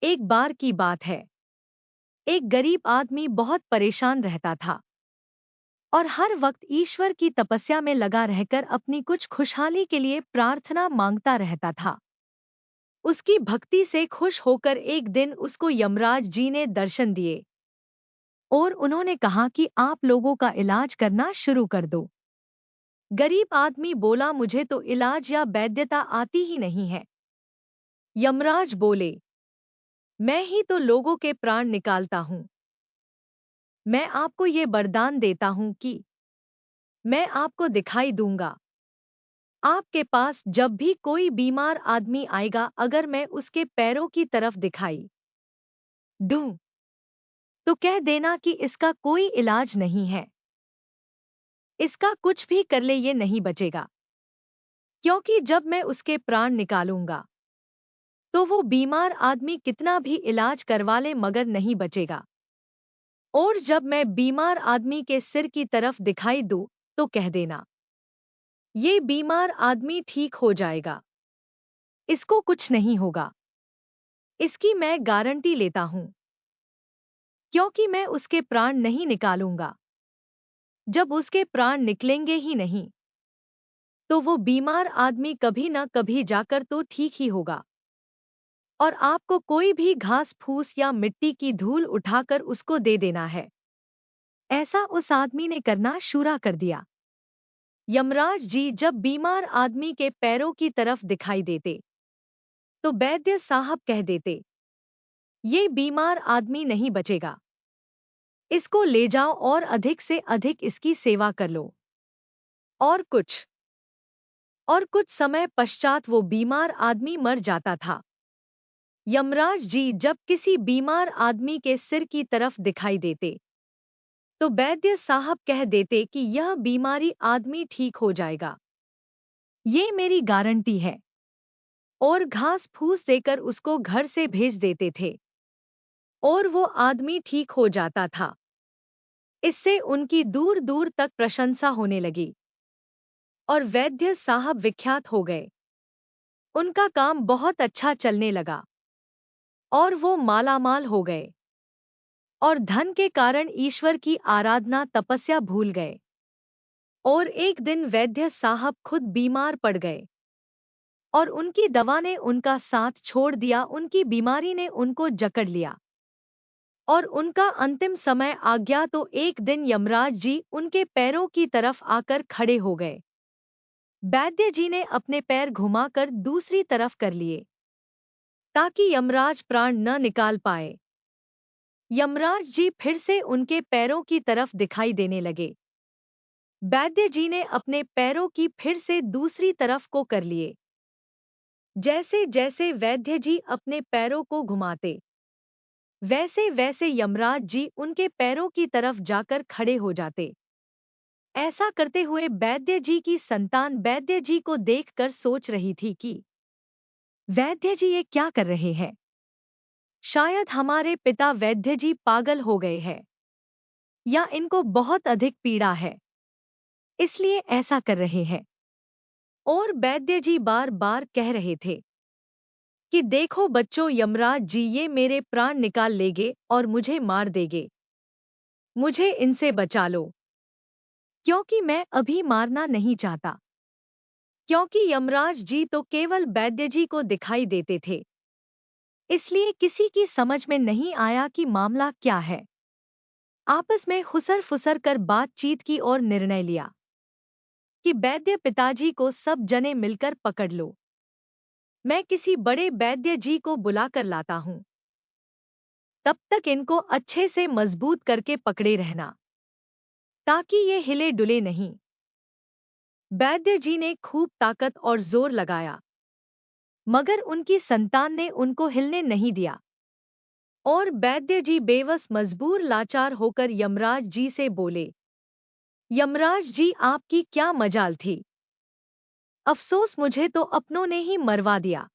एक बार की बात है। एक गरीब आदमी बहुत परेशान रहता था और हर वक्त ईश्वर की तपस्या में लगा रहकर अपनी कुछ खुशहाली के लिए प्रार्थना मांगता रहता था। उसकी भक्ति से खुश होकर एक दिन उसको यमराज जी ने दर्शन दिए और उन्होंने कहा कि आप लोगों का इलाज करना शुरू कर दो। गरीब आदमी बोला, मुझे तो इलाज या वैद्यता आती ही नहीं है। यमराज बोले, मैं ही तो लोगों के प्राण निकालता हूं। मैं आपको ये वरदान देता हूं कि मैं आपको दिखाई दूंगा। आपके पास जब भी कोई बीमार आदमी आएगा, अगर मैं उसके पैरों की तरफ दिखाई दूं तो कह देना कि इसका कोई इलाज नहीं है, इसका कुछ भी कर ले ये नहीं बचेगा, क्योंकि जब मैं उसके प्राण निकालूंगा तो वो बीमार आदमी कितना भी इलाज करवा ले मगर नहीं बचेगा। और जब मैं बीमार आदमी के सिर की तरफ दिखाई दूं तो कह देना, ये बीमार आदमी ठीक हो जाएगा, इसको कुछ नहीं होगा, इसकी मैं गारंटी लेता हूं, क्योंकि मैं उसके प्राण नहीं निकालूंगा। जब उसके प्राण निकलेंगे ही नहीं तो वो बीमार आदमी कभी न कभी जाकर तो ठीक ही होगा। और आपको कोई भी घास फूस या मिट्टी की धूल उठाकर उसको दे देना है। ऐसा उस आदमी ने करना शुरू कर दिया। यमराज जी जब बीमार आदमी के पैरों की तरफ दिखाई देते तो वैद्य साहब कह देते, ये बीमार आदमी नहीं बचेगा, इसको ले जाओ और अधिक से अधिक इसकी सेवा कर लो। और कुछ समय पश्चात वो बीमार आदमी मर जाता था। यमराज जी जब किसी बीमार आदमी के सिर की तरफ दिखाई देते तो वैद्य साहब कह देते कि यह बीमारी आदमी ठीक हो जाएगा, ये मेरी गारंटी है। और घास फूस देकर उसको घर से भेज देते थे और वो आदमी ठीक हो जाता था। इससे उनकी दूर दूर तक प्रशंसा होने लगी और वैद्य साहब विख्यात हो गए। उनका काम बहुत अच्छा चलने लगा और वो मालामाल हो गए और धन के कारण ईश्वर की आराधना तपस्या भूल गए। और एक दिन वैद्य साहब खुद बीमार पड़ गए और उनकी दवा ने उनका साथ छोड़ दिया, उनकी बीमारी ने उनको जकड़ लिया और उनका अंतिम समय आ गया। तो एक दिन यमराज जी उनके पैरों की तरफ आकर खड़े हो गए। वैद्य जी ने अपने पैर घुमाकर दूसरी तरफ कर लिए ताकि यमराज प्राण न निकाल पाए। यमराज जी फिर से उनके पैरों की तरफ दिखाई देने लगे। वैद्य जी ने अपने पैरों की फिर से दूसरी तरफ को कर लिए। जैसे जैसे वैद्य जी अपने पैरों को घुमाते वैसे वैसे यमराज जी उनके पैरों की तरफ जाकर खड़े हो जाते। ऐसा करते हुए वैद्य जी की संतान वैद्य जी को देखकर सोच रही थी कि वैद्य जी ये क्या कर रहे हैं? शायद हमारे पिता वैद्य जी पागल हो गए हैं या इनको बहुत अधिक पीड़ा है, इसलिए ऐसा कर रहे हैं। और वैद्य जी बार बार कह रहे थे कि देखो बच्चों, यमराज जी ये मेरे प्राण निकाल लेंगे और मुझे मार देंगे, मुझे इनसे बचा लो, क्योंकि मैं अभी मारना नहीं चाहता। क्योंकि यमराज जी तो केवल वैद्य जी को दिखाई देते थे, इसलिए किसी की समझ में नहीं आया कि मामला क्या है। आपस में खुसर फुसर कर बातचीत की और निर्णय लिया कि वैद्य पिताजी को सब जने मिलकर पकड़ लो, मैं किसी बड़े वैद्य जी को बुलाकर लाता हूं, तब तक इनको अच्छे से मजबूत करके पकड़े रहना ताकि ये हिले डुले नहीं। वैद्य जी ने खूब ताकत और जोर लगाया मगर उनकी संतान ने उनको हिलने नहीं दिया और वैद्य जी बेबस मजबूर लाचार होकर यमराज जी से बोले, यमराज जी आपकी क्या मजाल थी, अफसोस मुझे तो अपनों ने ही मरवा दिया।